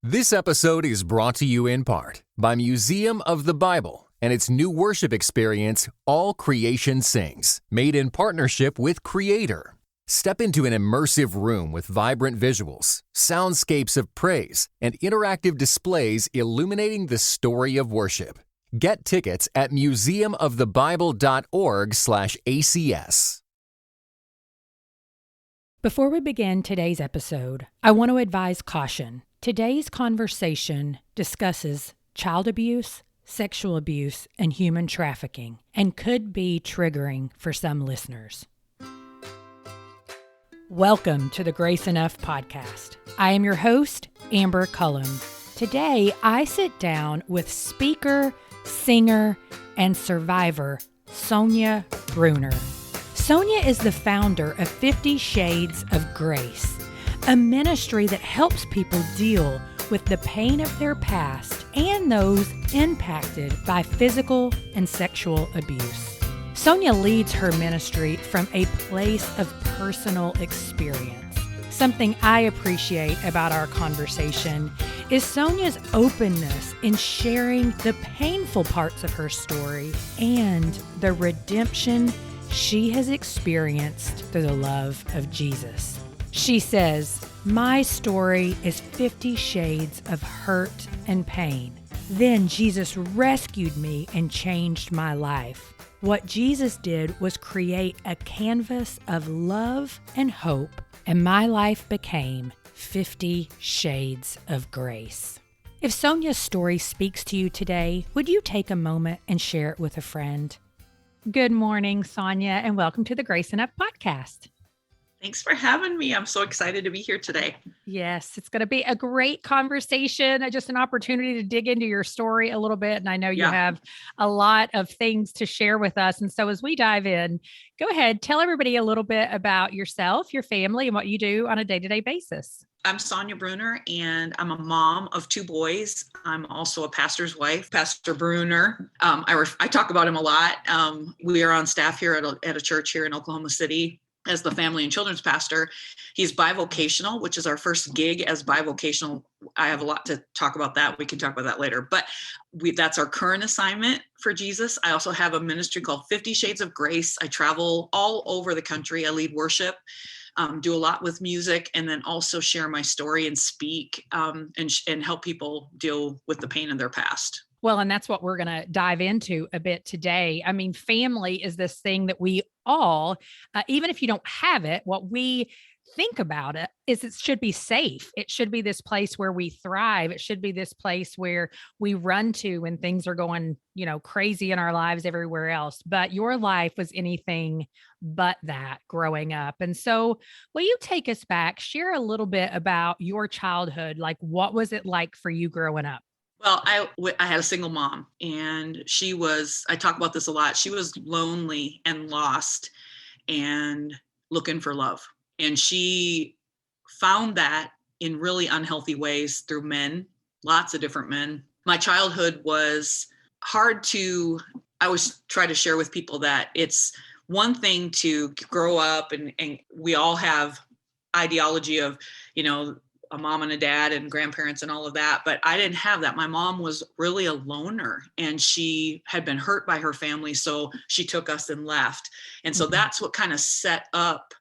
This episode is brought to you in part by Museum of the Bible and its new worship experience, All Creation Sings, made in partnership with Creator. Step into an immersive room with vibrant visuals, soundscapes of praise, and interactive displays illuminating the story of worship. Get tickets at museumofthebible.org/ACS. Before we begin today's episode, I want to advise caution. Today's conversation discusses child abuse, sexual abuse, and human trafficking, and could be triggering for some listeners. Welcome to the Grace Enough podcast. I am your host, Amber Cullum. Today, I sit down with speaker, singer, and survivor, Sonya Brunner. Sonya is the founder of 50 Shades of Grace, a ministry that helps people deal with the pain of their past and those impacted by physical and sexual abuse. Sonya leads her ministry from a place of personal experience. Something I appreciate about our conversation is Sonya's openness in sharing the painful parts of her story and the redemption she has experienced through the love of Jesus. She says, "My story is 50 shades of hurt and pain. Then Jesus rescued me and changed my life. What Jesus did was create a canvas of love and hope, and my life became 50 Shades of Grace." If Sonya's story speaks to you today, would you take a moment and share it with a friend? Good morning, Sonya, and welcome to the Grace Enough podcast. Thanks for having me. I'm so excited to be here today. Yes, it's going to be a great conversation, just an opportunity to dig into your story a little bit. And I know you have a lot of things to share with us. And so as we dive in, go ahead, tell everybody a little bit about yourself, your family, and what you do on a day-to-day basis. I'm Sonya Brunner, and I'm a mom of 2 boys. I'm also a pastor's wife, Pastor Brunner. I talk about him a lot. We are on staff here at a church here in Oklahoma City as the family and children's pastor. He's bivocational, which is our first gig as bivocational. I have a lot to talk about that. We can talk about that later, but that's our current assignment for Jesus. I also have a ministry called 50 Shades of Grace. I travel all over the country. I lead worship, do a lot with music, and then also share my story and speak and help people deal with the pain of their past. Well, and that's what we're going to dive into a bit today. I mean, family is this thing that we all, even if you don't have it, what we think about it is it should be safe. It should be this place where we thrive. It should be this place where we run to when things are going, crazy in our lives everywhere else. But your life was anything but that growing up. And so will you take us back, share a little bit about your childhood? Like, what was it like for you growing up? Well, I had a single mom, and I talk about this a lot. She was lonely and lost and looking for love. And she found that in really unhealthy ways through men, lots of different men. My childhood was hard I always try to share with people that it's one thing to grow up and we all have ideology of, a mom and a dad and grandparents and all of that. But I didn't have that. My mom was really a loner, and she had been hurt by her family. So she took us and left. And so that's what kind of set up,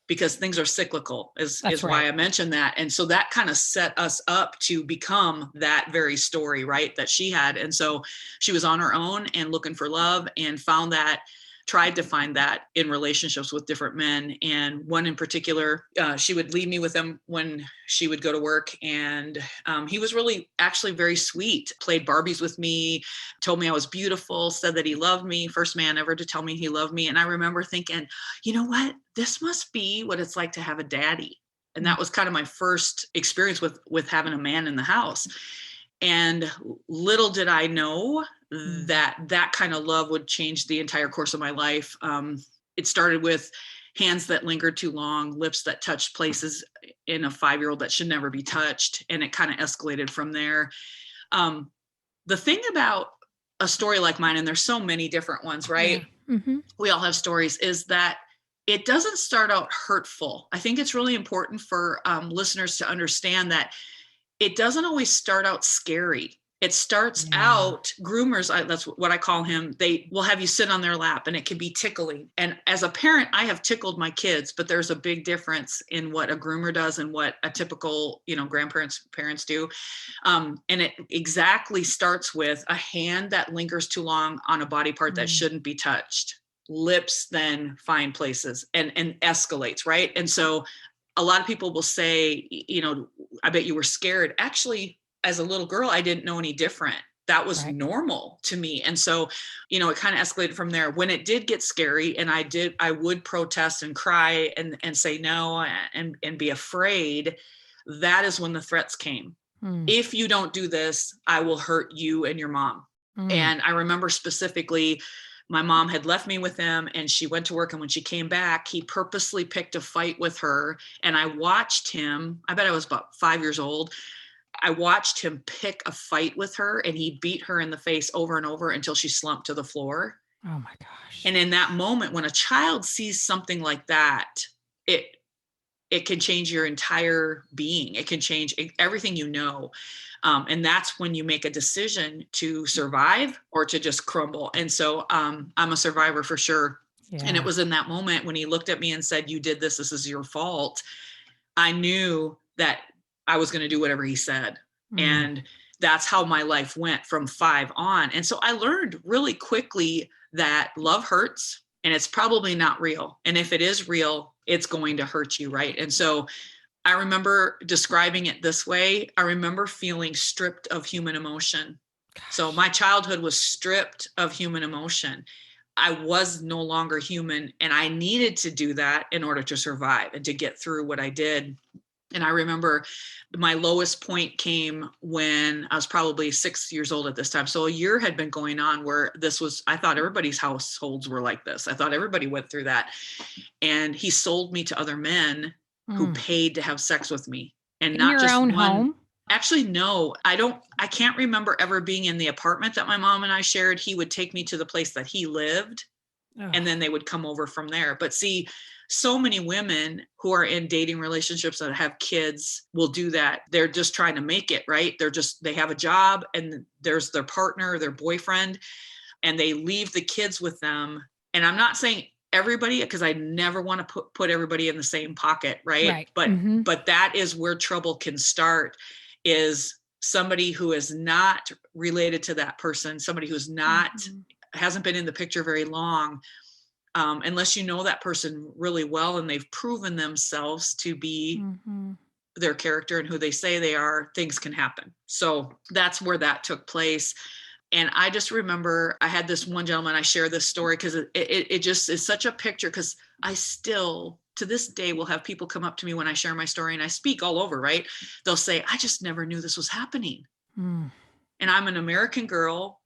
because things are cyclical is why I mentioned that. And so that kind of set us up to become that very story, right, that she had. And so she was on her own and looking for love, and tried to find that in relationships with different men. And one in particular, she would leave me with him when she would go to work. And he was really actually very sweet, played Barbies with me, told me I was beautiful, said that he loved me, first man ever to tell me he loved me. And I remember thinking, you know what, this must be what it's like to have a daddy. And that was kind of my first experience with having a man in the house. And little did I know that kind of love would change the entire course of my life. It started with hands that lingered too long, lips that touched places in a 5-year-old that should never be touched. And it kind of escalated from there. The thing about a story like mine, and there's so many different ones, right? Mm-hmm. We all have stories, is that it doesn't start out hurtful. I think it's really important for listeners to understand that it doesn't always start out scary. It starts Yeah. out, groomers, that's what I call him. They will have you sit on their lap and it can be tickling. And as a parent, I have tickled my kids, but there's a big difference in what a groomer does and what a typical, parents do. And it exactly starts with a hand that lingers too long on a body part that shouldn't be touched. Lips then find places and escalates, right? And so a lot of people will say, I bet you were scared. Actually, as a little girl, I didn't know any different. That was normal to me. And so, it kind of escalated from there. When it did get scary and I would protest and cry and say no and be afraid, that is when the threats came. If you don't do this, I will hurt you and your mom. And I remember specifically, my mom had left me with him and she went to work. And when she came back, he purposely picked a fight with her. And I watched him, I bet I was about 5 years old. I watched him pick a fight with her and he beat her in the face over and over until she slumped to the floor. Oh my gosh. And in that moment, when a child sees something like that, it can change your entire being. It can change everything you know. And that's when you make a decision to survive or to just crumble. And so I'm a survivor for sure. Yeah. And it was in that moment when he looked at me and said, you did this, this is your fault. I knew that I was going to do whatever he said. And that's how my life went from 5 on. And so I learned really quickly that love hurts and it's probably not real. And if it is real, it's going to hurt you, right? And so I remember describing it this way. I remember feeling stripped of human emotion. Gosh. So my childhood was stripped of human emotion. I was no longer human and I needed to do that in order to survive and to get through what I did. And I remember my lowest point came when I was probably 6 years old at this time. So a year had been going on where I thought everybody's households were like this. I thought everybody went through that. And he sold me to other men who paid to have sex with me. And in not your just own one home? Actually, no, I can't remember ever being in the apartment that my mom and I shared. He would take me to the place that he lived. And then they would come over from there. But see, so many women who are in dating relationships that have kids will do that. They're just trying to make it, right? They have a job and there's their partner, their boyfriend, and they leave the kids with them. And I'm not saying everybody, because I never want to put everybody in the same pocket, right? But that is where trouble can start, is somebody who is not related to that person, somebody who's not hasn't been in the picture very long, unless you know that person really well and they've proven themselves to be their character and who they say they are, things can happen. So that's where that took place. And I just remember I had this one gentleman, I share this story because it just is such a picture, because I still to this day will have people come up to me when I share my story, and I speak all over, right? They'll say, I just never knew this was happening. And I'm an American girl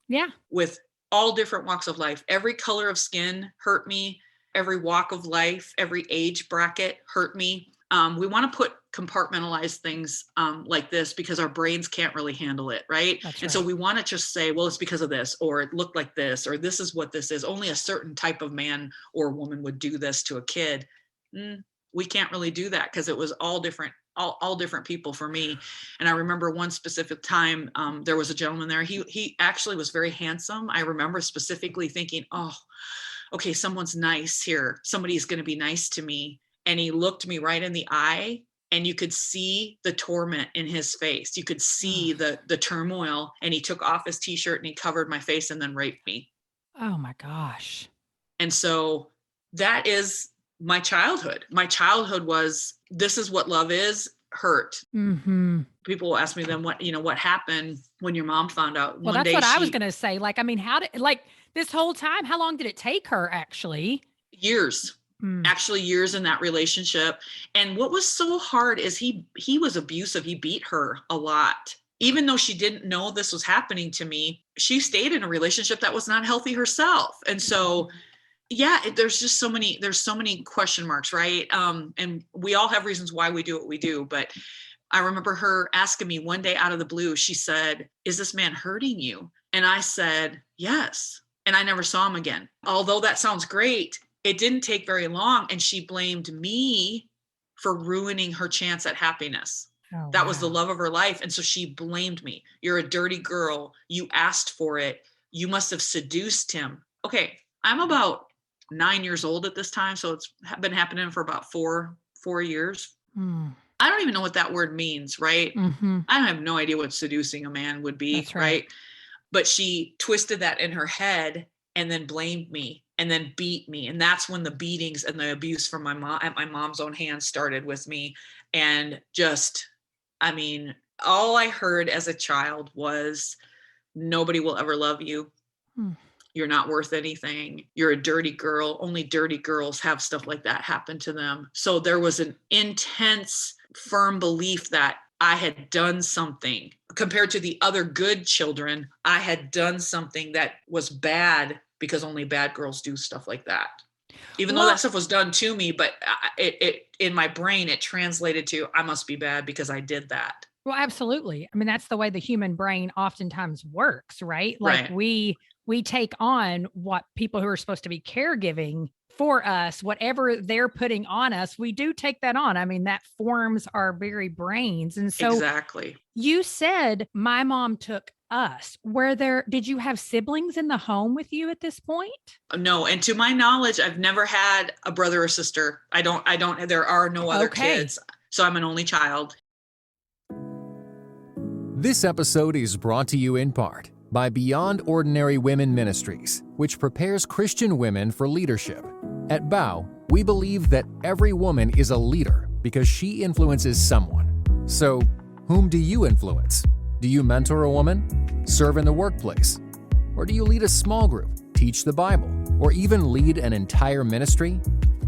with all different walks of life. Every color of skin hurt me. Every walk of life, every age bracket hurt me. We want to compartmentalize things like this because our brains can't really handle it, right? And so we want to just say, well, it's because of this, or it looked like this, or this is what this is. Only a certain type of man or woman would do this to a kid. We can't really do that because it was all different people for me. And I remember one specific time, there was a gentleman there. He actually was very handsome. I remember specifically thinking, oh, okay, someone's nice here. Somebody's going to be nice to me. And he looked me right in the eye, and you could see the torment in his face. You could see the turmoil, and he took off his t-shirt and he covered my face and then raped me. Oh my gosh. And so that is my childhood. My childhood was, this is what love is, hurt. People will ask me then what happened when your mom found out. Well, that's what I was going to say. Like, I mean, this whole time, how long did it take her actually? Years. Actually years in that relationship. And what was so hard is he was abusive. He beat her a lot. Even though she didn't know this was happening to me, she stayed in a relationship that was not healthy herself. And so, there's so many question marks, right? And we all have reasons why we do what we do. But I remember her asking me one day out of the blue, she said, is this man hurting you? And I said, yes. And I never saw him again. Although that sounds great, it didn't take very long. And she blamed me for ruining her chance at happiness. Oh, That was the wow. love of her life. And so she blamed me. You're a dirty girl. You asked for it. You must have seduced him. Okay. I'm about 9 years old at this time. So it's been happening for about four years. Mm. I don't even know what that word means, right? Mm-hmm. I have no idea what seducing a man would be, That's right. right? But she twisted that in her head and then blamed me and then beat me. And that's when the beatings and the abuse from my mom at my mom's own hands started with me. And just, I mean, all I heard as a child was, nobody will ever love you. Mm. You're not worth anything. You're a dirty girl. Only dirty girls have stuff like that happen to them. So there was an intense, firm belief that I had done something compared to the other good children. I had done something that was bad because only bad girls do stuff like that. Even though that stuff was done to me, but it in my brain, it translated to, I must be bad because I did that. Well, absolutely. I mean, that's the way the human brain oftentimes works, right? Like Right. we take on what people who are supposed to be caregiving for us, whatever they're putting on us, we do take that on. I mean, that forms our very brains. And so Exactly. you said my mom took us. Did you have siblings in the home with you at this point? No, and to my knowledge, I've never had a brother or sister. There are no other kids. So I'm an only child. This episode is brought to you in part by Beyond Ordinary Women Ministries, which prepares Christian women for leadership. At BOW, we believe that every woman is a leader because she influences someone. So, whom do you influence? Do you mentor a woman? Serve in the workplace? Or do you lead a small group, teach the Bible, or even lead an entire ministry?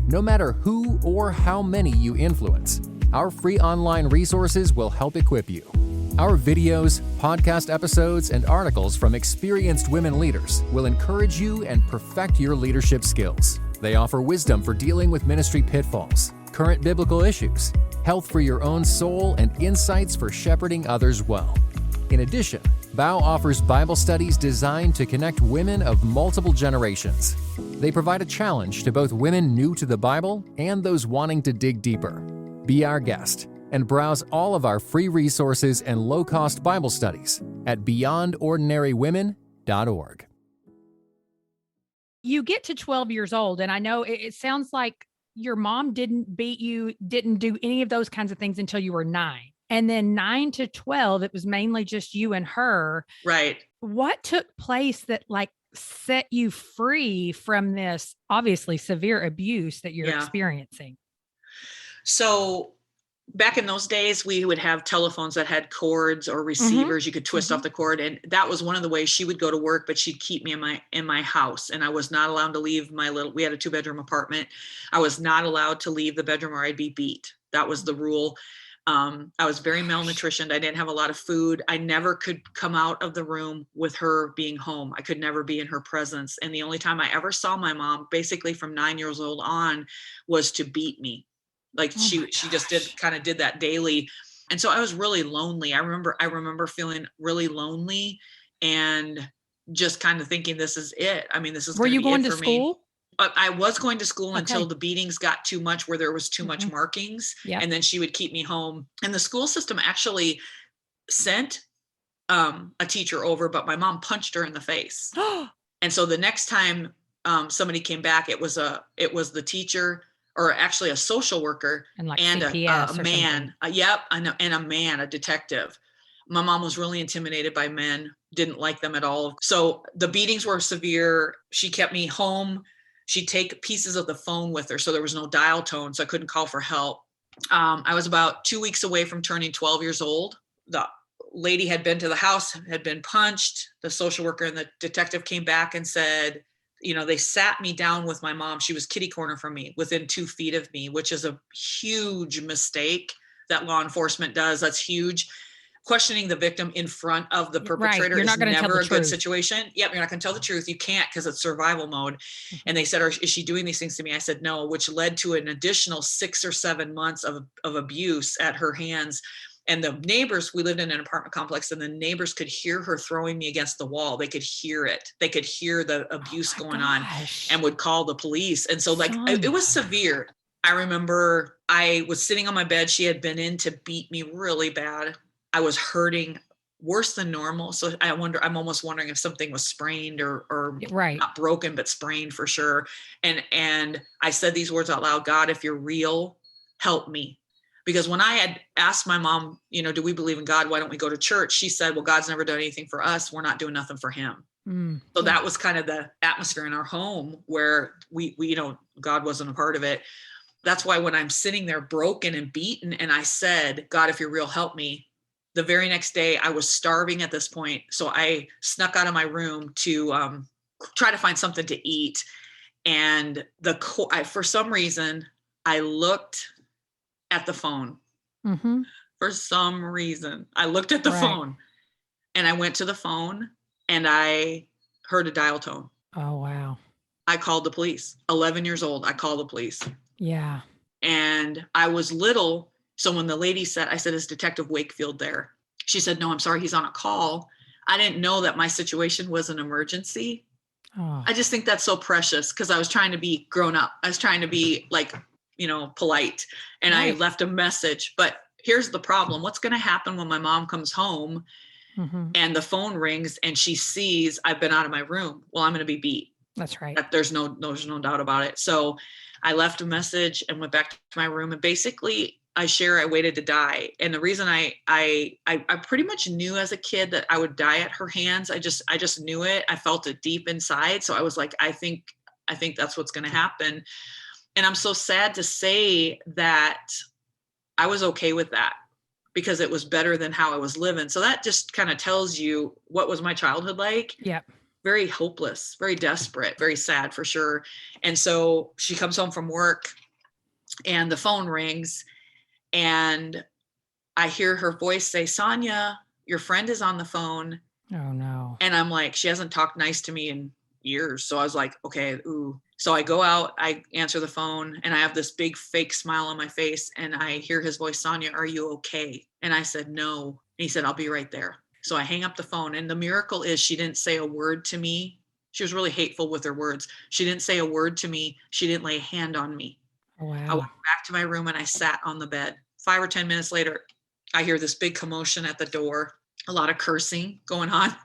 No matter who or how many you influence, our free online resources will help equip you. Our videos, podcast episodes, and articles from experienced women leaders will encourage you and perfect your leadership skills. They offer wisdom for dealing with ministry pitfalls, current biblical issues, health for your own soul, and insights for shepherding others well. In addition, BOW offers Bible studies designed to connect women of multiple generations. They provide a challenge to both women new to the Bible and those wanting to dig deeper. Be our guest and browse all of our free resources and low-cost Bible studies at beyondordinarywomen.org. You get to 12 years old, and I know it sounds like your mom didn't beat you, didn't do any of those kinds of things until you were 9. And then 9 to 12, it was mainly just you and her. Right. What took place that set you free from this obviously severe abuse that you're experiencing? So back in those days, we would have telephones that had cords or receivers. You could twist off the cord. And that was one of the ways she would go to work, but she'd keep me in my house. And I was not allowed to leave we had a 2-bedroom apartment. I was not allowed to leave the bedroom or I'd be beat. That was the rule. I was very malnutritioned. I didn't have a lot of food. I never could come out of the room with her being home. I could never be in her presence. And the only time I ever saw my mom, basically from 9 years old on, was to beat me. Like she just did that daily. And so I was really lonely. I remember feeling really lonely and just kind of thinking, this is it. I mean, this is Were you going to school? But I was going to school until the beatings got too much, where there was too much markings. Yep. And then she would keep me home. And the school system actually sent a teacher over, but my mom punched her in the face. And so the next time somebody came back, it was the teacher, or actually a social worker, and a man. And a man, a detective. My mom was really intimidated by men, didn't like them at all. So the beatings were severe. She kept me home. She'd take pieces of the phone with her, so there was no dial tone, so I couldn't call for help. I was about 2 weeks away from turning 12 years old. The lady had been to the house, had been punched. The social worker and the detective came back and said, they sat me down with my mom. She was kitty corner from me, within 2 feet of me, which is a huge mistake that law enforcement does. That's huge. Questioning the victim in front of the perpetrator is never a good situation. Yep, you're not going to tell the truth. You can't, because it's survival mode. And they said, is she doing these things to me? I said, no, which led to an additional 6 or 7 months of abuse at her hands. And the neighbors, we lived in an apartment complex, and the neighbors could hear her throwing me against the wall. They could hear it. They could hear the abuse going on, and would call the police. And so it was severe. I remember I was sitting on my bed. She had been in to beat me really bad. I was hurting worse than normal. So I'm almost wondering if something was sprained or Right. not broken, but sprained for sure. And I said these words out loud: God, if you're real, help me. Because when I had asked my mom, do we believe in God? Why don't we go to church? She said, well, God's never done anything for us. We're not doing nothing for him. So that was kind of the atmosphere in our home where we God wasn't a part of it. That's why when I'm sitting there broken and beaten and I said, God, if you're real, help me. The very next day I was starving at this point. So I snuck out of my room to try to find something to eat. And for some reason, I looked at the phone. Mm-hmm. For some reason, I looked at the phone and I went to the phone and I heard a dial tone. Oh, wow. I called the police. 11 years old. I called the police. Yeah. And I was little. So when the lady said, I said, is Detective Wakefield there? She said, no, I'm sorry. He's on a call. I didn't know that my situation was an emergency. Oh. I just think that's so precious because I was trying to be grown up. I was trying to be polite. And I left a message. But here's the problem. What's going to happen when my mom comes home and the phone rings and she sees I've been out of my room? Well, I'm going to be beat. That's right. There's no doubt about it. So I left a message and went back to my room, and basically I waited to die. And the reason I pretty much knew as a kid that I would die at her hands. I just knew it. I felt it deep inside. So I was like, I think that's what's going to happen. And I'm so sad to say that I was okay with that because it was better than how I was living. So that just kind of tells you what was my childhood like. Yeah. Very hopeless, very desperate, very sad for sure. And so she comes home from work and the phone rings and I hear her voice say, Sonya, your friend is on the phone. Oh no. And I'm like, she hasn't talked nice to me in years. So I was like, okay, ooh. So I go out, I answer the phone and I have this big fake smile on my face and I hear his voice, Sonya, are you okay? And I said, no. And he said, I'll be right there. So I hang up the phone, and the miracle is she didn't say a word to me. She was really hateful with her words. She didn't say a word to me. She didn't lay a hand on me. Oh, wow. I went back to my room and I sat on the bed. 5 or 10 minutes later, I hear this big commotion at the door, a lot of cursing going on.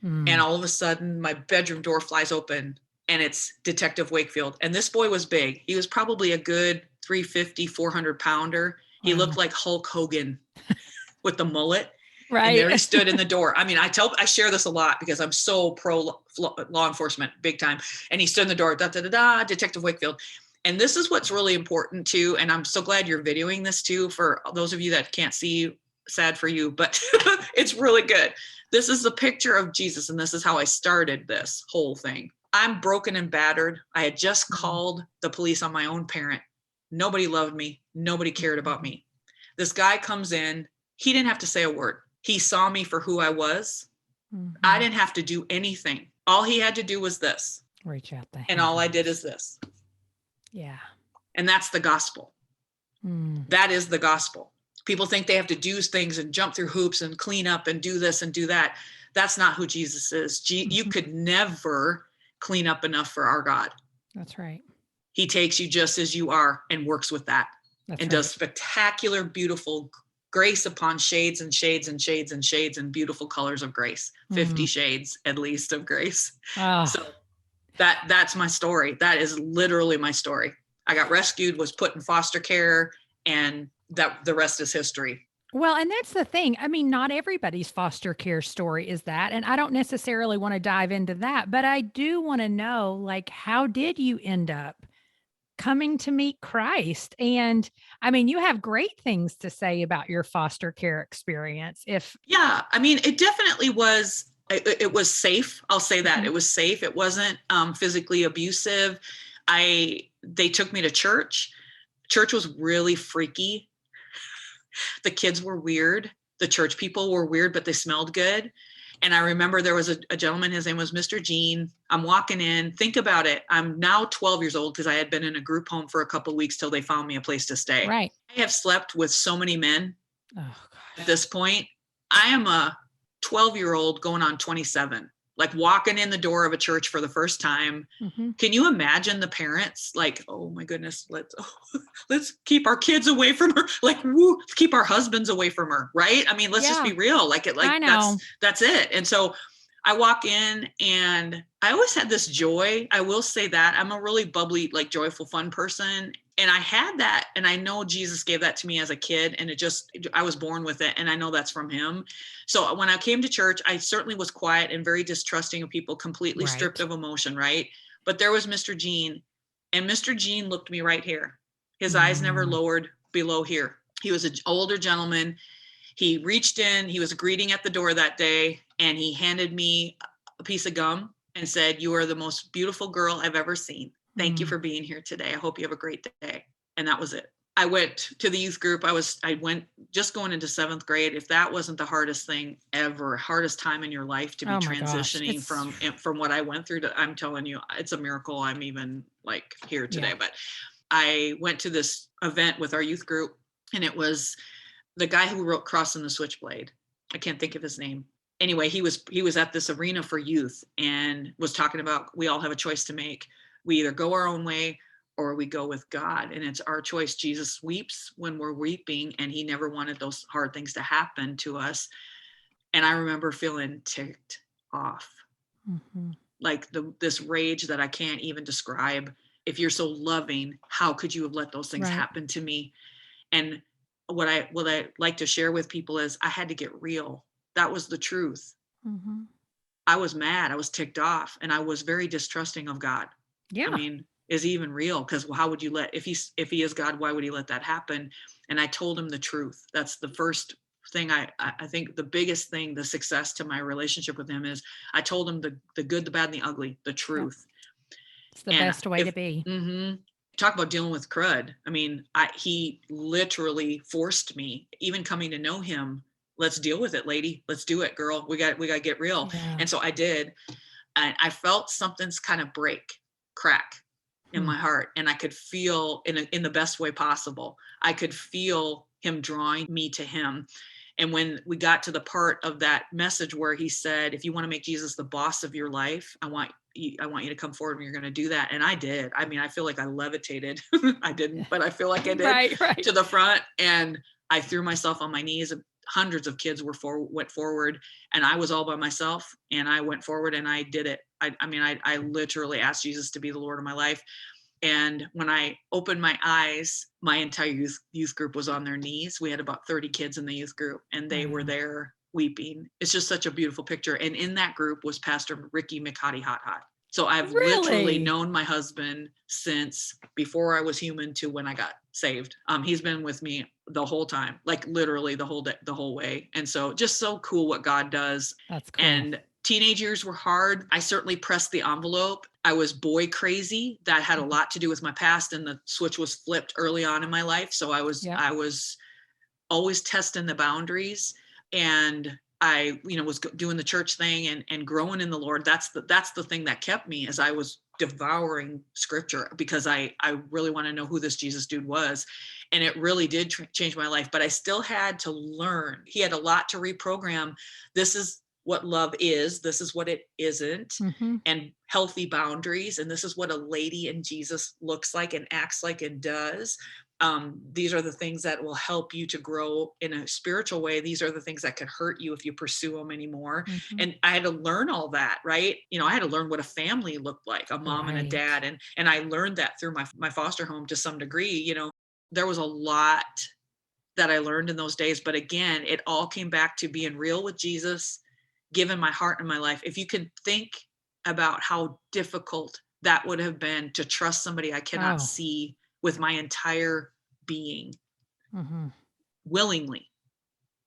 And all of a sudden my bedroom door flies open and it's Detective Wakefield. And this boy was big. He was probably a good 350, 400 pounder. He looked like Hulk Hogan with the mullet. Right. And there he stood in the door. I mean, I share this a lot because I'm so pro law enforcement, big time. And he stood in the door, Detective Wakefield. And this is what's really important too. And I'm so glad you're videoing this too, for those of you that can't see, sad for you, but it's really good. This is the picture of Jesus. And this is how I started this whole thing. I'm broken and battered. I had just called the police on my own parent. Nobody loved me. Nobody cared about me. This guy comes in. He didn't have to say a word. He saw me for who I was. I didn't have to do anything. All he had to do was this. Reach out there. And all I did is this. Yeah. And that's the gospel. That is the gospel. People think they have to do things and jump through hoops and clean up and do this and do that. That's not who Jesus is. You could never clean up enough for our God. That's right. He takes you just as you are and works with that. That's does spectacular, beautiful grace upon shades and shades and shades and shades and beautiful colors of grace. 50 shades at least of grace. So that's my story. That is literally my story. I got rescued, was put in foster care, and that the rest is history. Well, and that's the thing. I mean, not everybody's foster care story is that. And I don't necessarily want to dive into that, but I do want to know, like, how did you end up coming to meet Christ? And I mean, you have great things to say about your foster care experience. Yeah, I mean, it definitely was, it was safe. I'll say that it was safe. It wasn't physically abusive. They took me to church. Church was really freaky. The kids were weird. The church people were weird, but they smelled good. And I remember there was a gentleman, his name was Mr. Gene. I'm walking in, think about it. I'm now 12 years old because I had been in a group home for a couple of weeks till they found me a place to stay. Right. I have slept with so many men at this point. I am a 12-year-old going on 27. like walking in the door of a church for the first time. Mm-hmm. Can you imagine the parents like, oh my goodness, let's keep our kids away from her. Like, woo, keep our husbands away from her. Right. I mean, let's just be real. Like I know. that's it. And so I walk in and I always had this joy. I will say that I'm a really bubbly, like joyful, fun person. And I had that. And I know Jesus gave that to me as a kid, and I was born with it. And I know that's from him. So when I came to church, I certainly was quiet and very distrusting of people, completely stripped of emotion. Right. But there was Mr. Gene, and Mr. Gene looked me right here. His eyes never lowered below here. He was an older gentleman. He reached in, he was greeting at the door that day, and he handed me a piece of gum and said, "You are the most beautiful girl I've ever seen. Thank you for being here today. I hope you have a great day." And that was it. I went to the youth group. I went just going into 7th grade. If that wasn't the hardest thing ever, hardest time in your life to be transitioning from what I went through to, I'm telling you, it's a miracle I'm even like here today. But I went to this event with our youth group, and it was the guy who wrote Crossing the Switchblade. I can't think of his name. Anyway, he was at this arena for youth and was talking about, we all have a choice to make. We either go our own way or we go with God, and it's our choice. Jesus weeps when we're weeping, and he never wanted those hard things to happen to us. And I remember feeling ticked off, like this rage that I can't even describe. If you're so loving, how could you have let those things happen to me? And what I like to share with people is I had to get real. That was the truth. I was mad. I was ticked off, and I was very distrusting of God. I mean, is he even real? Because how would you if he is God, why would he let that happen? And I told him the truth. That's the first thing. I think the biggest thing, the success to my relationship with him is I told him the good, the bad, and the ugly, the truth. It's the best way to be. Talk about dealing with crud. I mean, he literally forced me, even coming to know him. Let's deal with it, lady. Let's do it, girl. We got to get real. And so I did. And I felt something's kind of crack in my heart. And I could feel in the best way possible. I could feel him drawing me to him. And when we got to the part of that message where he said, if you want to make Jesus the boss of your life, I want you to come forward and you're going to do that. And I did. I mean, I feel like I levitated. I didn't, but I feel like I did to the front. And I threw myself on my knees. Hundreds of kids went forward, and I was all by myself, and I went forward and I did it. I literally asked Jesus to be the Lord of my life. And when I opened my eyes, my entire youth group was on their knees. We had about 30 kids in the youth group, and they were there weeping. It's just such a beautiful picture. And in that group was Pastor Ricky McHottie Hot. So I've literally known my husband since before I was human to when I got saved. He's been with me the whole time, like literally the whole way. And so just so cool what God does. That's cool. And teenage years were hard. I certainly pressed the envelope. I was boy crazy. That had a lot to do with my past, and the switch was flipped early on in my life. So I was always testing the boundaries, and I, was doing the church thing and growing in the Lord. That's the thing that kept me, as I was devouring scripture, because I really want to know who this Jesus dude was. And it really did change my life, but I still had to learn. He had a lot to reprogram. This is what love is. This is what it isn't, and healthy boundaries. And this is what a lady in Jesus looks like and acts like and does. These are the things that will help you to grow in a spiritual way. These are the things that could hurt you if you pursue them anymore. And I had to learn all that, right? I had to learn what a family looked like, a mom and a dad. And I learned that through my foster home to some degree. There was a lot that I learned in those days. But again, it all came back to being real with Jesus, giving my heart and my life. If you can think about how difficult that would have been to trust somebody I cannot see with my entire being willingly.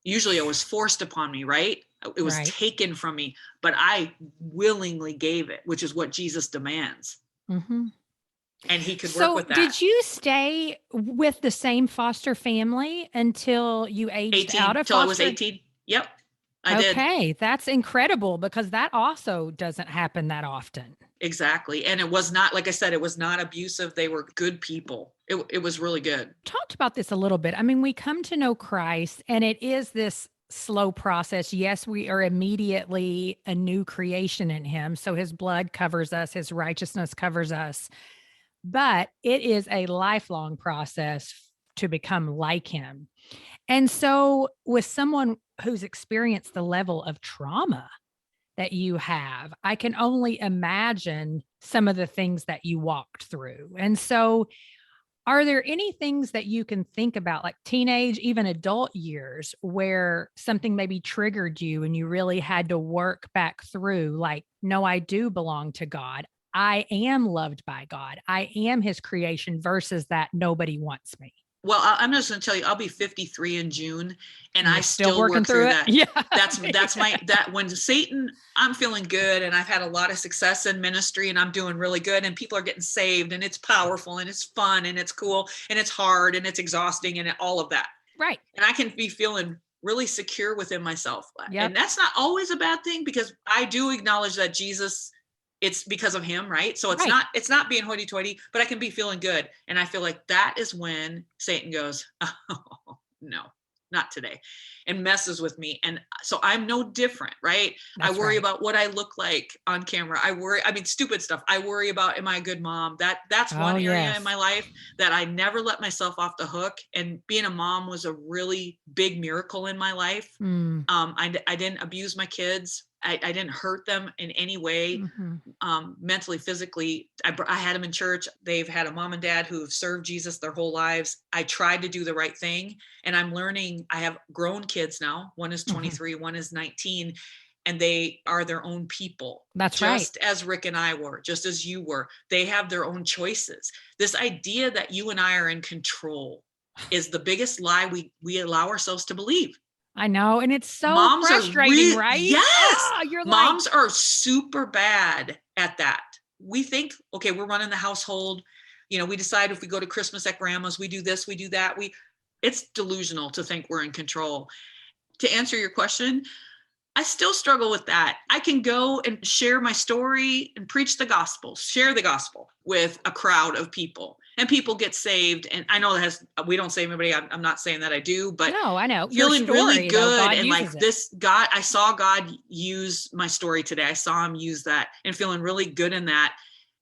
Usually it was forced upon me, right? It was taken from me, but I willingly gave it, which is what Jesus demands. And he could work with that. Did you stay with the same foster family until you aged out of foster? Until I was 18. Yep. I did. Okay. That's incredible, because that also doesn't happen that often. Exactly. And it was not, like I said, it was not abusive. They were good people. It was really good. Talked about this a little bit. I mean, we come to know Christ, and it is this slow process. Yes, we are immediately a new creation in him. So his blood covers us, his righteousness covers us. But it is a lifelong process to become like him. And so, with someone who's experienced the level of trauma that you have, I can only imagine some of the things that you walked through. And so, are there any things that you can think about, like teenage, even adult years, where something maybe triggered you and you really had to work back through, like, no, I do belong to God. I am loved by God. I am his creation versus that nobody wants me. Well, I'm just going to tell you, I'll be 53 in June, and I Still still working work through through it? that. Yeah. That's my, that when Satan, I'm feeling good and I've had a lot of success in ministry and I'm doing really good and people are getting saved and it's powerful and it's fun and it's cool and it's hard and it's exhausting and all of that. Right. And I can be feeling really secure within myself. Yep. And that's not always a bad thing, because I do acknowledge that Jesus, it's because of him, right? So it's Right. not being hoity-toity, but I can be feeling good. And I feel like that is when Satan goes, oh, no, not today, and messes with me. And so I'm no different, right? That's I worry right. about what I look like on camera. Stupid stuff. I worry about, am I a good mom? That's one area yes. in my life that I never let myself off the hook. And being a mom was a really big miracle in my life. I didn't abuse my kids. I didn't hurt them in any way, mentally, physically. I had them in church. They've had a mom and dad who have served Jesus their whole lives. I tried to do the right thing. And I'm learning, I have grown kids now. One is 23, one is 19, and they are their own people. That's right. Just as Rick and I were, just as you were. They have their own choices. This idea that you and I are in control is the biggest lie we allow ourselves to believe. I know. And it's so Moms frustrating, right? Yes. You're Moms are super bad at that. We think, okay, we're running the household. We decide if we go to Christmas at grandma's, we do this, we do that. It's delusional to think we're in control. To answer your question, I still struggle with that. I can go and share my story and preach the gospel, share the gospel with a crowd of people, and people get saved. And I know we don't save anybody. I'm not saying that I do, but no, I know. Feeling really good. And like it. this, God, I saw God use my story today. I saw him use that and feeling really good in that.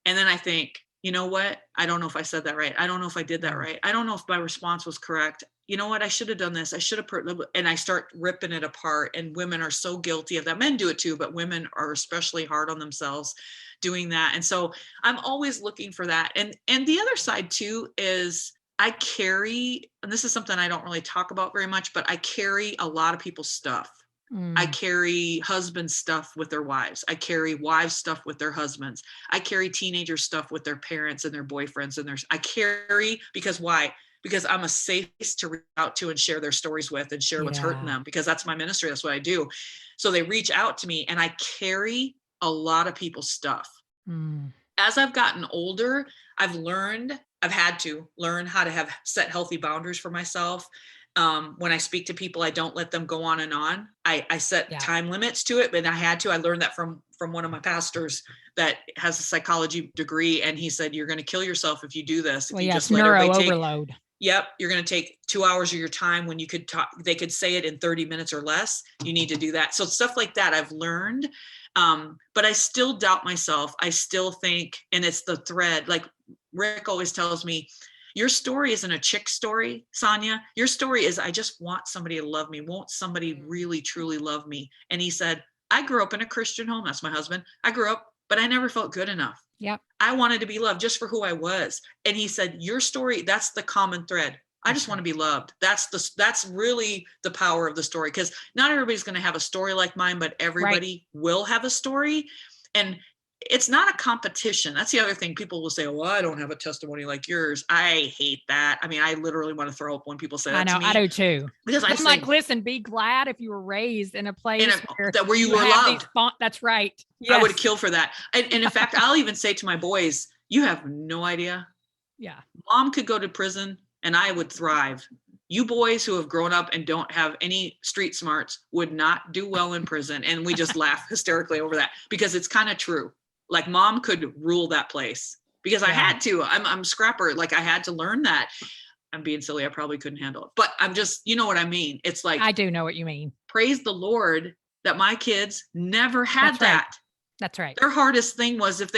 And then I think, you know what? I don't know if I said that right. I don't know if I did that right. I don't know if my response was correct. You know what? I should have done this. I should have and I start ripping it apart. And women are so guilty of that. Men do it too, but women are especially hard on themselves doing that. And so I'm always looking for that. And the other side too is I carry, and this is something I don't really talk about very much, but I carry a lot of people's stuff. I carry husbands' stuff with their wives. I carry wives' stuff with their husbands. I carry teenager stuff with their parents and their boyfriends I carry, because why? Because I'm a safe place to reach out to and share their stories with and share what's hurting them, because that's my ministry. That's what I do. So they reach out to me and I carry a lot of people's stuff. As I've gotten older, I've had to learn how to set healthy boundaries for myself. When I speak to people, I don't let them go on and on. I set time limits to it, but I learned that from one of my pastors that has a psychology degree. And he said, you're going to kill yourself if you do this. If you just let neuro overload. Yep. You're going to take 2 hours of your time when you could talk, they could say it in 30 minutes or less. You need to do that. So stuff like that I've learned. But I still doubt myself. I still think, and it's the thread, like Rick always tells me, your story isn't a chick story, Sonya. Your story is, I just want somebody to love me. Won't somebody really, truly love me? And he said, I grew up in a Christian home. That's my husband. I grew up, but I never felt good enough. Yep. I wanted to be loved just for who I was. And he said, your story, that's the common thread. I just want to be loved. That's really the power of the story, because not everybody's going to have a story like mine, but everybody will have a story. And it's not a competition. That's the other thing. People will say, well, I don't have a testimony like yours. I hate that. I mean, I literally want to throw up when people say that to me. I do too. Because I'm like, listen, be glad if you were raised in a place where you were loved. That's right. Yes. I would kill for that. And in fact, I'll even say to my boys, you have no idea. Yeah. Mom could go to prison and I would thrive. You boys who have grown up and don't have any street smarts would not do well in prison. And we just laugh hysterically over that, because it's kind of true. Like mom could rule that place, because I had to. I'm a scrapper. Like I had to learn that. I'm being silly. I probably couldn't handle it, but I'm just, you know what I mean? It's like, I do know what you mean. praise the Lord that my kids never had that. That's right. Their hardest thing was if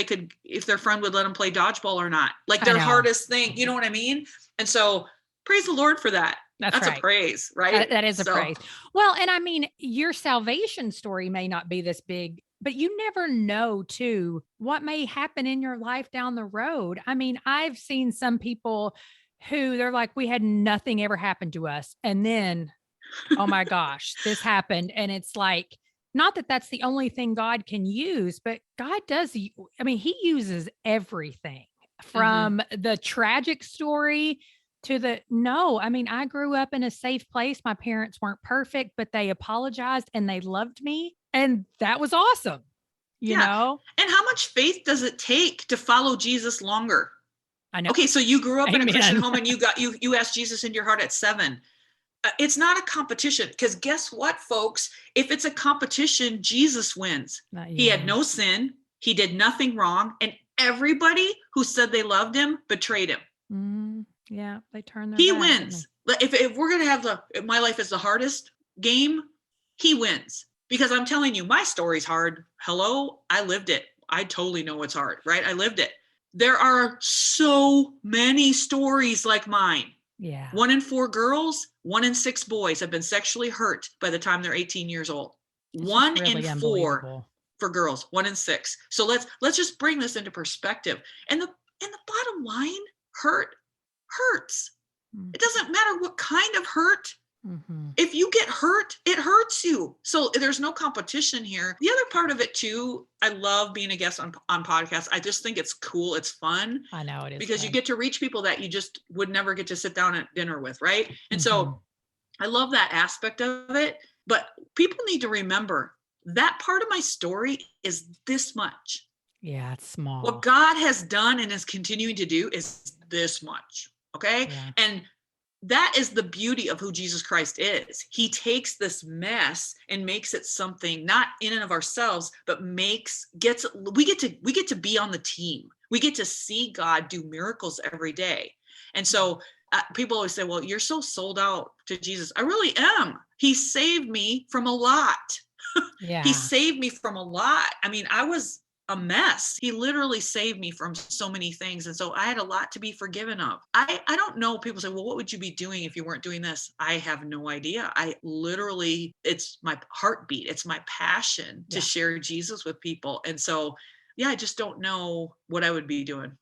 their friend would let them play dodgeball or not. Like their hardest thing, you know what I mean? And so praise the Lord for that. That's right. A praise, right? That is a praise. Well, and I mean, your salvation story may not be this big, but you never know too what may happen in your life down the road. I mean, I've seen some people who they're like, we had nothing ever happen to us. And then, oh my gosh, this happened. And it's like, not that that's the only thing God can use, but God does. I mean, he uses everything from the tragic story to I mean, I grew up in a safe place. My parents weren't perfect, but they apologized and they loved me. And that was awesome. You know? And how much faith does it take to follow Jesus longer? I know. Okay. So you grew up in a Christian home and you asked Jesus into your heart at 7. It's not a competition, because guess what, folks? If it's a competition, Jesus wins. He had no sin. He did nothing wrong. And everybody who said they loved him betrayed him. Yeah, they turned their He back, wins. If we're going to have my life is the hardest game, he wins. Because I'm telling you, my story's hard. Hello, I lived it. I totally know it's hard, right? I lived it. There are so many stories like mine. Yeah. 1 in 4 girls, 1 in 6 boys have been sexually hurt by the time they're 18 years old. It's 1 in 4 for girls, 1 in 6. So let's just bring this into perspective. And the bottom line, hurts. It doesn't matter what kind of hurt. If you get hurt, it hurts you. So there's no competition here. The other part of it too, I love being a guest on podcasts. I just think it's cool. It's fun. I know it is. Because you get to reach people that you just would never get to sit down at dinner with, right? And so I love that aspect of it. But people need to remember that part of my story is this much. Yeah, it's small. What God has done and is continuing to do is this much. Okay. Yeah. And that is the beauty of who Jesus Christ is. He takes this mess and makes it something not in and of ourselves, but we get to be on the team. We get to see God do miracles every day. And so people always say, well, you're so sold out to Jesus. I really am. He saved me from a lot. Yeah. He saved me from a lot. I mean, I was a mess. He literally saved me from so many things. And so I had a lot to be forgiven of. I don't know. People say, well, what would you be doing if you weren't doing this? I have no idea. It's my heartbeat. It's my passion to share Jesus with people. And so, I just don't know what I would be doing.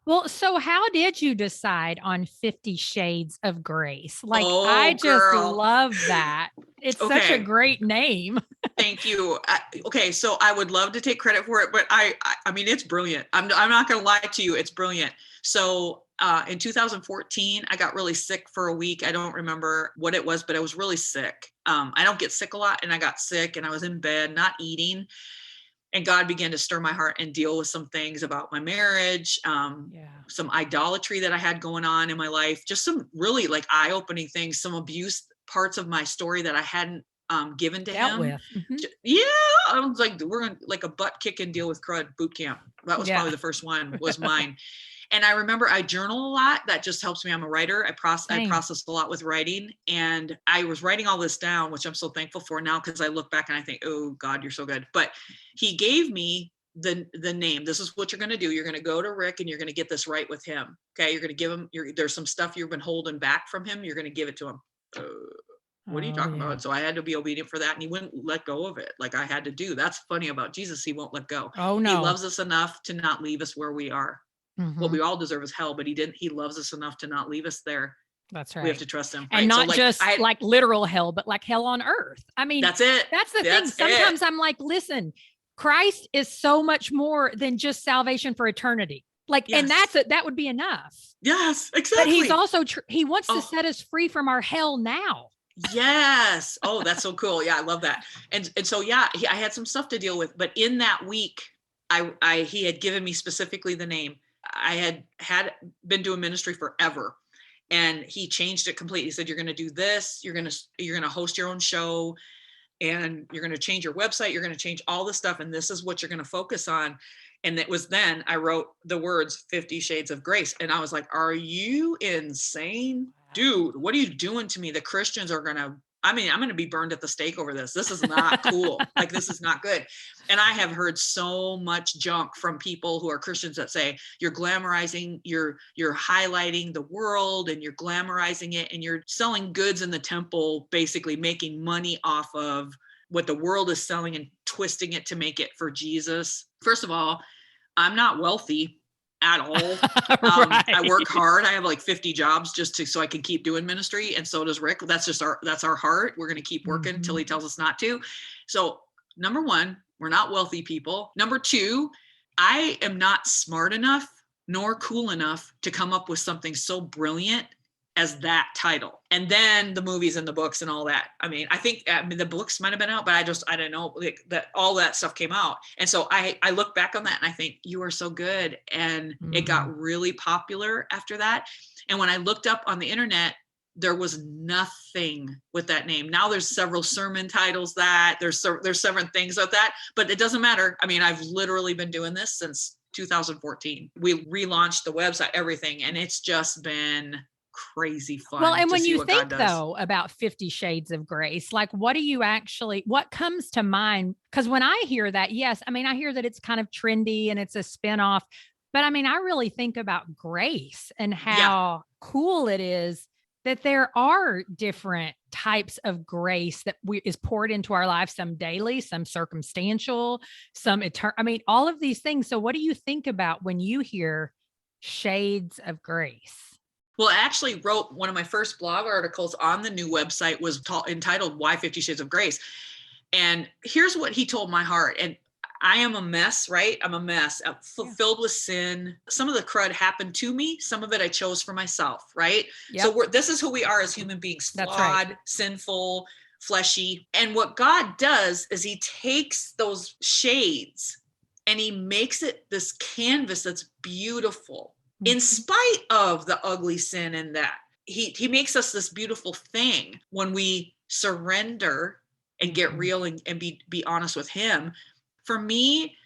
Well, so how did you decide on 50 Shades of Grace? I just love that. It's such a great name. Thank you. Okay. So I would love to take credit for it, but I mean, it's brilliant. I'm not going to lie to you. It's brilliant. So in 2014, I got really sick for a week. I don't remember what it was, but I was really sick. I don't get sick a lot, and I got sick and I was in bed, not eating. And God began to stir my heart and deal with some things about my marriage, some idolatry that I had going on in my life, just some really eye-opening things, some abuse parts of my story that I hadn't given to him. With. Mm-hmm. Yeah, I was like, we're going a butt kick and deal with crud boot camp. That was probably the first one, was mine. And I remember I journal a lot. That just helps me. I'm a writer. I process a lot with writing. And I was writing all this down, which I'm so thankful for now, because I look back and I think, oh God, you're so good. But he gave me the name. This is what you're going to do. You're going to go to Rick and you're going to get this right with him. Okay. You're going to give him, there's some stuff you've been holding back from him. You're going to give it to him. What are you talking about? So I had to be obedient for that. And he wouldn't let go of it. Like I had to do. That's funny about Jesus. He won't let go. Oh no. He loves us enough to not leave us where we are. Mm-hmm. What we all deserve is hell, but he loves us enough to not leave us there. That's right. We have to trust him. And not just literal hell, but like hell on earth. I mean, that's it. That's the thing. Sometimes I'm like, listen, Christ is so much more than just salvation for eternity. And that would be enough. Yes, exactly. But he's also, he wants to set us free from our hell now. Yes. Oh, that's so cool. Yeah. I love that. And so, I had some stuff to deal with, but in that week, he had given me specifically the name. I had been doing ministry forever, and he changed it completely. He said, you're going to do this. You're going to host your own show, and you're going to change your website. You're going to change all the stuff. And this is what you're going to focus on. And it was then I wrote the words 50 Shades of Grace. And I was like, are you insane? dude, what are you doing to me? The Christians are going to, I'm going to be burned at the stake over this. This is not cool. Like, this is not good. And I have heard so much junk from people who are Christians that say, you're glamorizing, you're highlighting the world and you're glamorizing it and you're selling goods in the temple, basically making money off of what the world is selling and twisting it to make it for Jesus. First of all, I'm not wealthy at all. Right. I work hard. I have like 50 jobs just so I can keep doing ministry. And so does Rick. That's our heart. We're going to keep working until he tells us not to. So number one, we're not wealthy people. Number two, I am not smart enough nor cool enough to come up with something so brilliant as that title. And then the movies and the books and all that. I mean, the books might've been out, but I don't know, like, that all that stuff came out. And so I look back on that and I think, you are so good. And it got really popular after that. And when I looked up on the internet, there was nothing with that name. Now there's several sermon titles that there's several things like that, but it doesn't matter. I mean, I've literally been doing this since 2014. We relaunched the website, everything, and it's just been crazy fun. Well, and when you think though about 50 Shades of Grace, like what comes to mind? Because when I hear that, yes, I mean, I hear that it's kind of trendy and it's a spinoff, but I mean, I really think about grace and how cool it is that there are different types of grace that is poured into our lives, some daily, some circumstantial, some eternal. I mean, all of these things. So what do you think about when you hear Shades of Grace? Well, I actually wrote one of my first blog articles on the new website was entitled Why 50 Shades of Grace. And here's what he told my heart. And I am a mess, right? I'm a mess filled with sin. Some of the crud happened to me. Some of it I chose for myself, right? Yep. So this is who we are as human beings, flawed, sinful, fleshy. And what God does is he takes those shades and he makes it this canvas that's beautiful. In spite of the ugly sin and that, he makes us this beautiful thing when we surrender and get real and be honest with him. For me,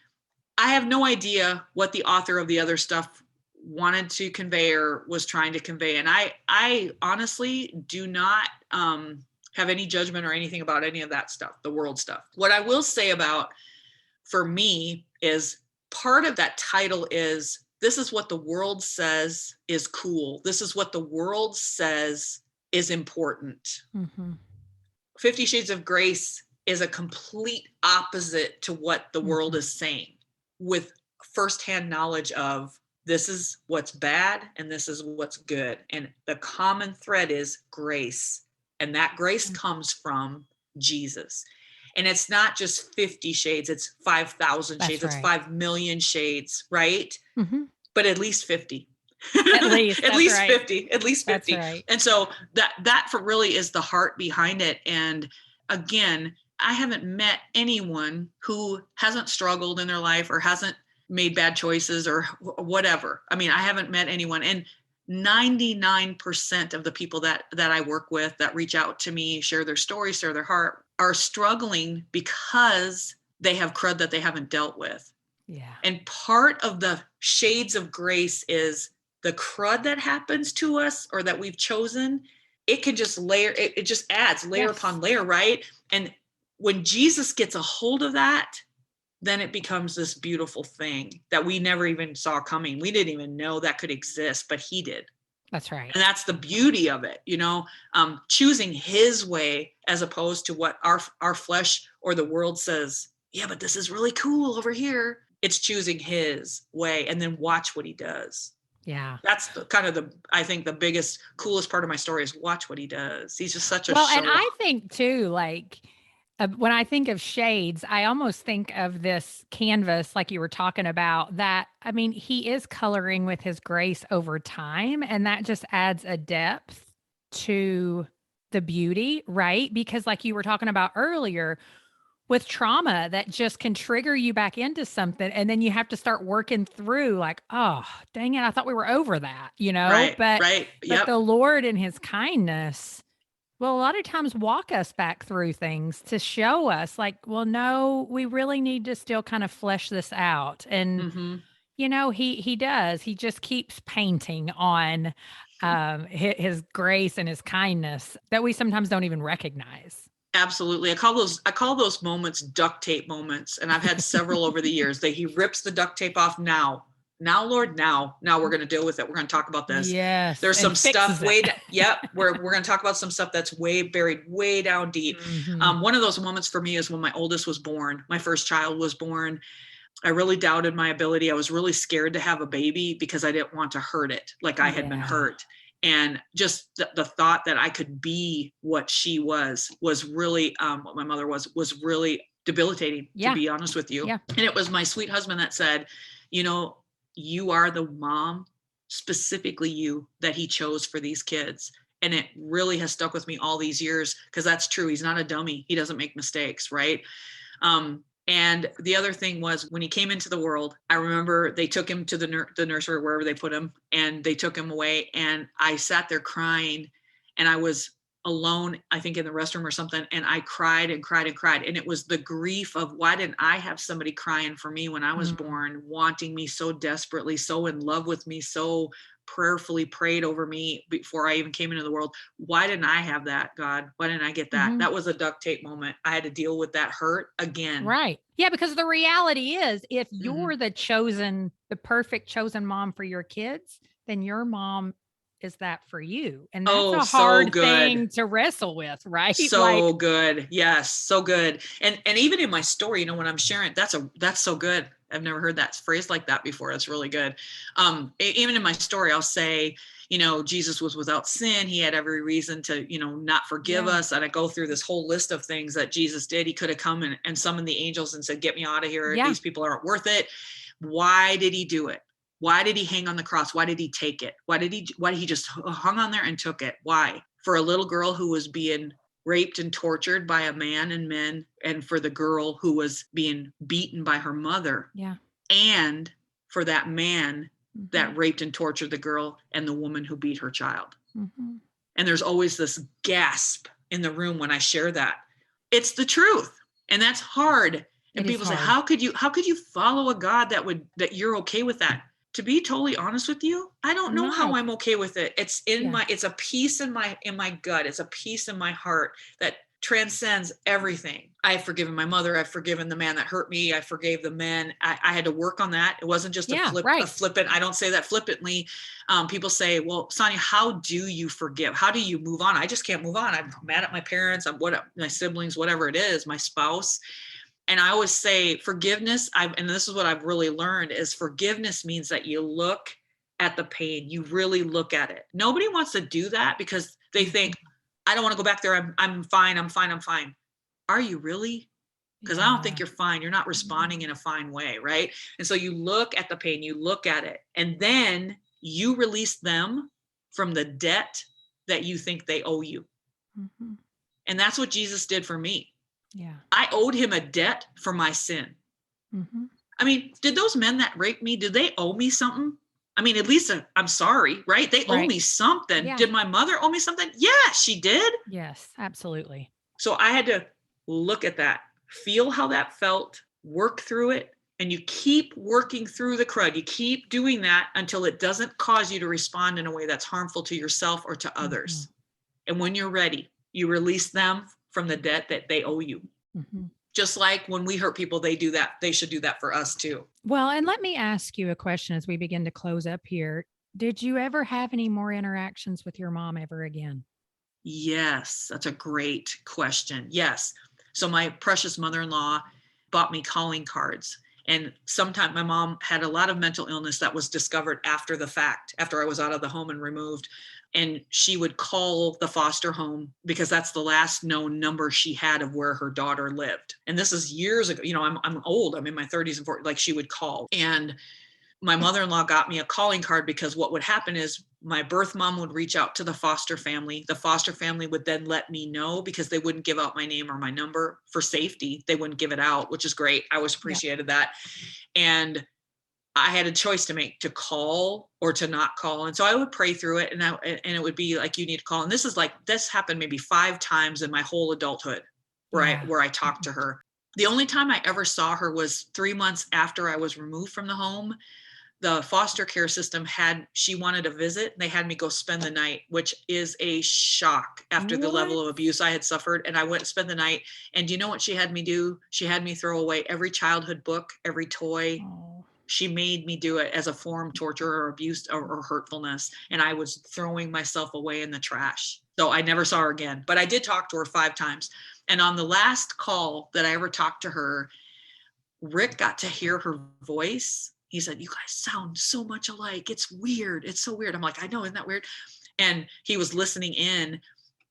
I have no idea what the author of the other stuff wanted to convey or was trying to convey. And I honestly do not have any judgment or anything about any of that stuff, the world stuff. What I will say about, for me, is part of that title is, this is what the world says is cool. This is what the world says is important. 50 Shades of Grace is a complete opposite to what the world is saying, with firsthand knowledge of this is what's bad and this is what's good. And the common thread is grace. And that grace comes from Jesus. And it's not just 50 shades, it's 5,000 shades, it's 5 million shades, right? But at least 50. At least, at least 50, at least 50. That's right. And so that for really is the heart behind it. And again, I haven't met anyone who hasn't struggled in their life or hasn't made bad choices or whatever. I mean, I haven't met anyone. And 99% of the people that I work with that reach out to me, share their story, share their heart, are struggling because they have crud that they haven't dealt with. Yeah. And part of the shades of grace is the crud that happens to us or that we've chosen. It can just layer, it just adds layer upon layer, right? And when Jesus gets a hold of that, then it becomes this beautiful thing that we never even saw coming. We didn't even know that could exist, but he did. That's right. And that's the beauty of it, choosing his way as opposed to what our flesh or the world says, yeah, but this is really cool over here. It's choosing his way and then watch what he does. Yeah. That's I think the biggest, coolest part of my story is watch what he does. He's just such a and I think too, like, when I think of shades, I almost think of this canvas, like you were talking about, that, I mean, he is coloring with his grace over time, and that just adds a depth to the beauty, right? Because like you were talking about earlier, with trauma that just can trigger you back into something, and then you have to start working through like, oh, dang it, I thought we were over that, Right, but Yep. the Lord in his kindness will a lot of times walk us back through things to show us like, well, no, we really need to still kind of flesh this out. And, he does, he just keeps painting on his grace and his kindness that we sometimes don't even recognize. Absolutely. I call those moments duct tape moments. And I've had several over the years that he rips the duct tape off now. Now, Lord, now we're going to deal with it. We're going to talk about this. Yes. There's some stuff yep. we're going to talk about some stuff that's buried way down deep. One of those moments for me is when my oldest was born. My first child was born. I really doubted my ability. I was really scared to have a baby because I didn't want to hurt it like I had been hurt. And just the thought that I could be what she was really, what my mother was really debilitating, to be honest with you. Yeah. And it was my sweet husband that said, you are the mom, specifically you, that he chose for these kids. And it really has stuck with me all these years, because that's true. He's not a dummy. He doesn't make mistakes, right? And the other thing was, when he came into the world, I remember they took him to the nursery, wherever they put him, and they took him away. And I sat there crying, and I was alone, I think in the restroom or something. And I cried and cried and cried. And it was the grief of, why didn't I have somebody crying for me when I was born, wanting me so desperately, so in love with me, so prayerfully prayed over me before I even came into the world. Why didn't I have that, God? Why didn't I get that? That was a duct tape moment. I had to deal with that hurt again. Right. Yeah. Because the reality is, if you're the perfect chosen mom for your kids, then your mom is that for you. And that's a hard thing to wrestle with, right? So good. Yes. So good. And even in my story, when I'm sharing, that's so good. I've never heard that phrase like that before. It's really good. Even in my story, I'll say, Jesus was without sin. He had every reason to, not forgive us. And I go through this whole list of things that Jesus did. He could have come and summoned the angels and said, get me out of here. Yeah. These people aren't worth it. Why did he do it? Why did he hang on the cross? Why did he take it? Why did he just hung on there and took it? Why? For a little girl who was being raped and tortured by a man and men, and for the girl who was being beaten by her mother. Yeah. And for that man that raped and tortured the girl and the woman who beat her child. And there's always this gasp in the room when I share that. It's the truth. And that's hard. And people say, how could you follow a God that you're okay with that? To be totally honest with you, I don't know how I'm okay with it. It's it's a peace in my gut. It's a peace in my heart that transcends everything. I've forgiven my mother. I've forgiven the man that hurt me. I forgave the men. I had to work on that. It wasn't just a flippant. I don't say that flippantly. People say, well, Sonya, how do you forgive? How do you move on? I just can't move on. I'm mad at my parents. My siblings, whatever it is, my spouse. And I always say forgiveness, and this is what I've really learned, is forgiveness means that you look at the pain. You really look at it. Nobody wants to do that because they think, I don't want to go back there. I'm fine. Are you really? Because I don't think you're fine. You're not responding in a fine way, right? And so you look at the pain, you look at it, and then you release them from the debt that you think they owe you. And that's what Jesus did for me. Yeah. I owed him a debt for my sin. I mean, did those men that raped me, did they owe me something? I mean, at least I'm sorry, right? They owe me something. Yeah. Did my mother owe me something? Yeah, she did. Yes, absolutely. So I had to look at that, feel how that felt, work through it, and you keep working through the crud. You keep doing that until it doesn't cause you to respond in a way that's harmful to yourself or to others. And when you're ready, you release them from the debt that they owe you. Just like when we hurt people, they do that. They should do that for us too. Well, and let me ask you a question as we begin to close up here. Did you ever have any more interactions with your mom ever again? Yes, that's a great question. Yes. So my precious mother-in-law bought me calling cards. And sometime my mom had a lot of mental illness that was discovered after the fact, after I was out of the home and removed. And she would call the foster home because that's the last known number she had of where her daughter lived. And this is years ago. I'm old. I'm in my 30s and 40s. Like, she would call. And my mother-in-law got me a calling card because what would happen is my birth mom would reach out to the foster family. The foster family would then let me know, because they wouldn't give out my name or my number for safety. They wouldn't give it out, which is great. I always appreciated that. And I had a choice to make, to call or to not call. And so I would pray through it, and it would be like, you need to call. And this happened maybe 5 times in my whole adulthood where I talked to her. The only time I ever saw her was 3 months after I was removed from the home. the foster care system she wanted to visit. They had me go spend the night, which is a shock after the level of abuse I had suffered. And I went to spend the night. And do you know what she had me do? She had me throw away every childhood book, every toy. Oh. She made me do it as a form of torture or abuse or hurtfulness. And I was throwing myself away in the trash. So I never saw her again, but I did talk to her 5 times. And on the last call that I ever talked to her, Rick got to hear her voice. He said, "You guys sound so much alike. It's weird. It's so weird." I'm like, "I know, isn't that weird?" And he was listening in,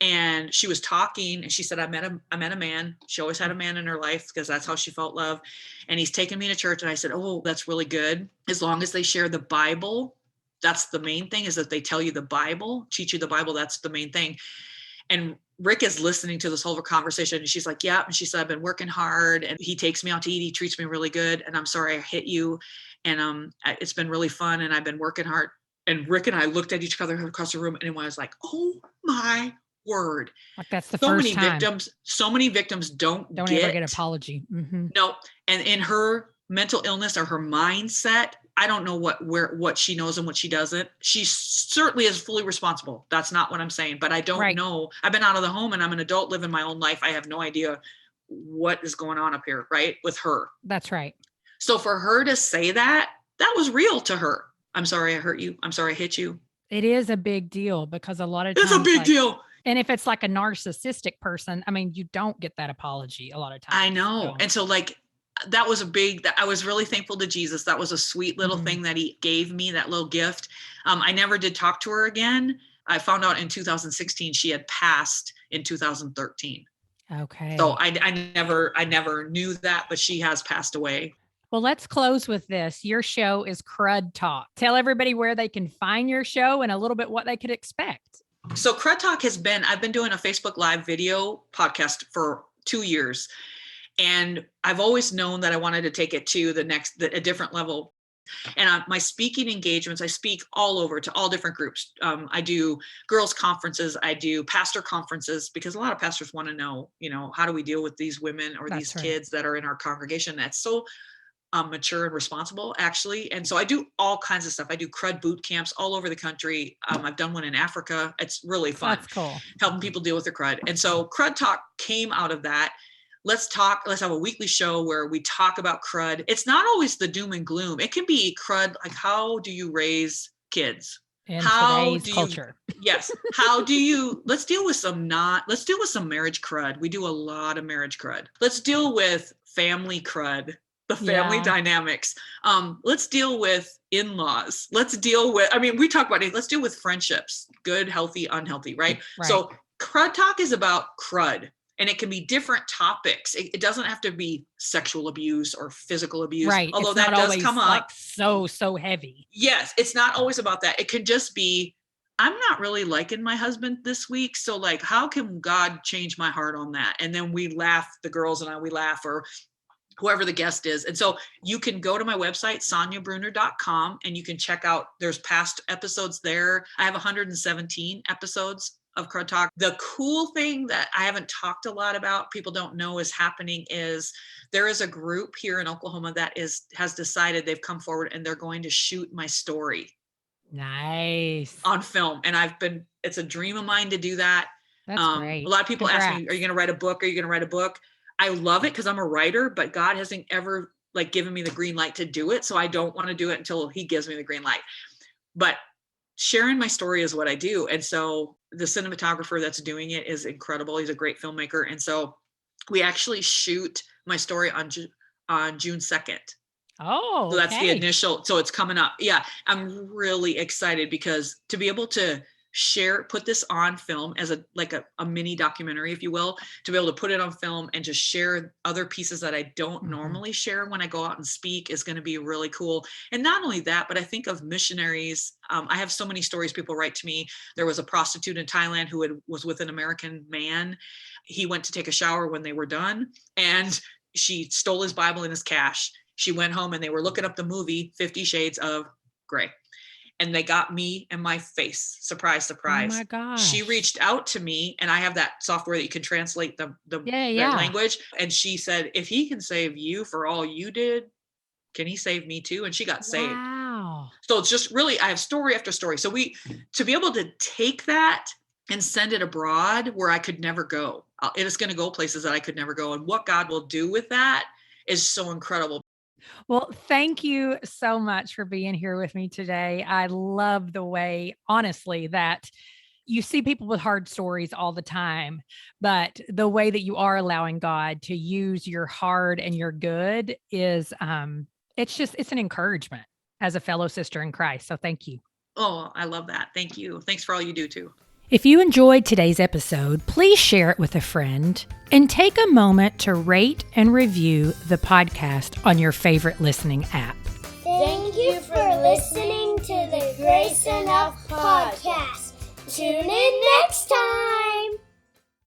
and she was talking, and she said, I met a man. She always had a man in her life because that's how she felt love. And he's taken me to church. And I said, "Oh, that's really good. As long as they share the Bible, that's the main thing, is that they tell you the Bible, teach you the Bible. That's the main thing." And Rick is listening to this whole conversation, and she's like, "Yeah." And she said, "I've been working hard, and he takes me out to eat. He treats me really good. And I'm sorry I hit you. And it's been really fun. And I've been working hard." And Rick and I looked at each other across the room, and I was like, "Oh my word." Like that's the first time. So many victims don't ever get an apology. Mm-hmm. No. And in her mental illness or her mindset, I don't know what she knows and what she doesn't. She certainly is fully responsible. That's not what I'm saying, but I don't know. I've been out of the home, and I'm an adult living my own life. I have no idea what is going on up here, right, with her. That's right. So for her to say that was real to her. "I'm sorry I hurt you. I'm sorry I hit you." It is a big deal, because a lot of times it's a big deal. And if it's like a narcissistic person, I mean, you don't get that apology a lot of times. I know. So. And so like, that was I was really thankful to Jesus. That was a sweet little thing that he gave me, that little gift. I never did talk to her again. I found out in 2016, she had passed in 2013. Okay. So I never knew that, but she has passed away. Well, let's close with this. Your show is Crud Talk. Tell everybody where they can find your show and a little bit what they could expect. So Crud Talk I've been doing a Facebook Live video podcast for 2 years. And I've always known that I wanted to take it to a different level. And my speaking engagements, I speak all over to all different groups. I do girls conferences. I do pastor conferences, because a lot of pastors want to know, how do we deal with these women or these kids that are in our congregation that's so mature and responsible, actually. And so I do all kinds of stuff. I do Crud boot camps all over the country. I've done one in Africa. It's really fun. That's cool. Helping people deal with their crud. And so Crud Talk came out of that. Let's have a weekly show where we talk about crud. It's not always the doom and gloom. It can be crud, like, how do you raise kids? In today's culture. Yes. Let's deal with some marriage crud. We do a lot of marriage crud. Let's deal with family crud, the family dynamics. Let's deal with in-laws. We talk about it. Let's deal with friendships, good, healthy, unhealthy, right? So Crud Talk is about crud. And it can be different topics. It doesn't have to be sexual abuse or physical abuse, although that does come up. Like so heavy. Yes, it's not always about that. It can just be, I'm not really liking my husband this week. So like, how can God change my heart on that? And then we laugh, the girls and I, we laugh, or whoever the guest is. And so you can go to my website, sonyabrunner.com, and you can check out, there's past episodes there. I have 117 episodes of Crud Talk. The cool thing that I haven't talked a lot about, people don't know is happening, is there is a group here in Oklahoma that has decided, they've come forward and they're going to shoot my story. Nice. On film. And it's a dream of mine to do that. That's great. A lot of people ask me, are you going to write a book? Are you going to write a book? I love it because I'm a writer, but God hasn't ever given me the green light to do it. So I don't want to do it until he gives me the green light. But sharing my story is what I do. And so the cinematographer that's doing it is incredible. He's a great filmmaker. And so we actually shoot my story on June 2nd. Oh, so that's the initial. So it's coming up. Yeah. I'm really excited because to be able to put this on film as a mini documentary, if you will, to be able to put it on film and to share other pieces that I don't normally share when I go out and speak is going to be really cool. And not only that, but I think of missionaries. I have so many stories people write to me. There was a prostitute in Thailand who was with an American man. He went to take a shower when they were done, and she stole his Bible and his cash. She went home and they were looking up the movie 50 Shades of Grey. And they got me and my face. Surprise, surprise. Oh my gosh. She reached out to me, and I have that software that you can translate the language. And she said, if he can save you for all you did, can he save me too? And she got saved. Wow. So it's just really, I have story after story. So to be able to take that and send it abroad where I could never go, it is going to go places that I could never go. And what God will do with that is so incredible. Well, thank you so much for being here with me today. I love the way, honestly, that you see people with hard stories all the time, but the way that you are allowing God to use your hard and your good is, it's an encouragement as a fellow sister in Christ. So thank you. Oh, I love that. Thank you. Thanks for all you do too. If you enjoyed today's episode, please share it with a friend and take a moment to rate and review the podcast on your favorite listening app. Thank you for listening to the Grace Enough podcast. Tune in next time.